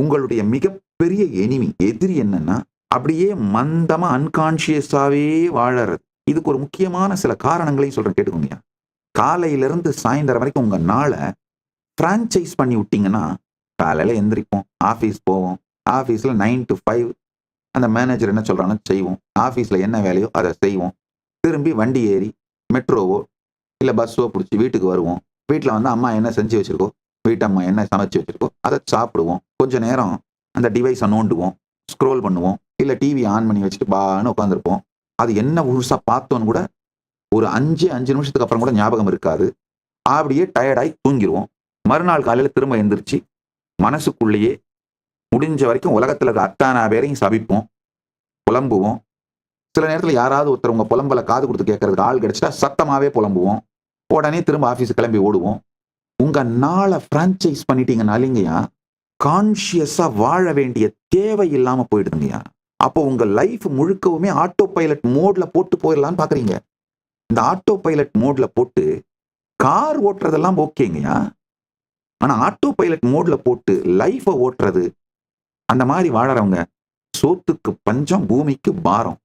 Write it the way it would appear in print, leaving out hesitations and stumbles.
உங்களுடைய மிகப்பெரிய எதிரி என்னன்னா, அப்படியே மந்தமா அன்கான்ஷியஸாவே வாழறது. இதுக்கு ஒரு முக்கியமான சில காரணங்களையும் சொல்றேன் கேட்டுக்கோங்கயா. காலையிலிருந்து சாயந்தரம் வரைக்கும் உங்க நாள பிரான்சைஸ் பண்ணி விட்டீங்கன்னா, காலையில எந்திரிப்போம், ஆஃபீஸ் போவோம். ஆஃபீஸ்ல 9 to 5 அந்த மேனேஜர் என்ன சொல்றானோ செய்வோம். ஆஃபீஸ்ல என்ன வேலையோ அத செய்வோம். திரும்பி வண்டி ஏறி மெட்ரோவோ, இல்ல பஸ்ஸோ புடிச்சு வீட்டுக்கு வருவோம். வீட்ல வந்து அம்மா என்ன செஞ்சு வச்சிருக்கோ, வீட்டம்மா என்ன சமைச்சு வச்சிருக்கோ, அத சாப்பிடுவோம். கொஞ்ச நேரம் அந்த டிவைஸ நோண்டுவோம், ஸ்க்ரோல் பண்ணுவோம். இல்ல டிவி ஆன் பண்ணி வச்சுட்டு பான்னு உட்கார்ந்திருப்போம். அது என்ன முழுசா பார்த்தோன்னு கூட ஒரு 5 நிமிஷத்துக்கு அப்புறம் கூட ஞாபகம் இருக்காது. அப்படியே டயர்ட் ஆயி தூங்கிருவோம். மறுநாள் காலையில திரும்ப எந்திரிச்சு, மனசுக்குள்ளேயே முடிஞ்ச வரைக்கும் உலகத்துல இருக்க அத்தனை பேரையும் சபிப்போம், புலம்புவோம். சில நேரத்துல யாராவது ஒருத்தர் உங்க புலம்பல காது குடுத்து கேட்கறதுக்கு ஆள் கிடைச்சிட்டா சத்தமாவே புலம்புவோம். உடனே திரும்ப ஆபீஸ் கிளம்பி ஓடுவோம். உங்க நாள பிரான்சைஸ் பண்ணிட்டீங்கனாலிங்கயா, கான்ஷியஸா வாழ வேண்டிய தேவை இல்லாம போயிடுதுங்கய்யா. அப்போ உங்க லைஃப் முழுக்கவுமே ஆட்டோ பைலட் மோட்ல போட்டு போயிடலான்னு பாக்குறீங்க. இந்த ஆட்டோ பைலட் மோட்ல போட்டு கார் ஓட்டுறதெல்லாம் ஓகேங்கய்யா. ஆனா ஆட்டோ பைலட் மோட்ல போட்டு லைஃப ஓட்டுறது, அந்த மாதிரி வாழறவங்க சோத்துக்கு பஞ்சம், பூமிக்கு பாரம்.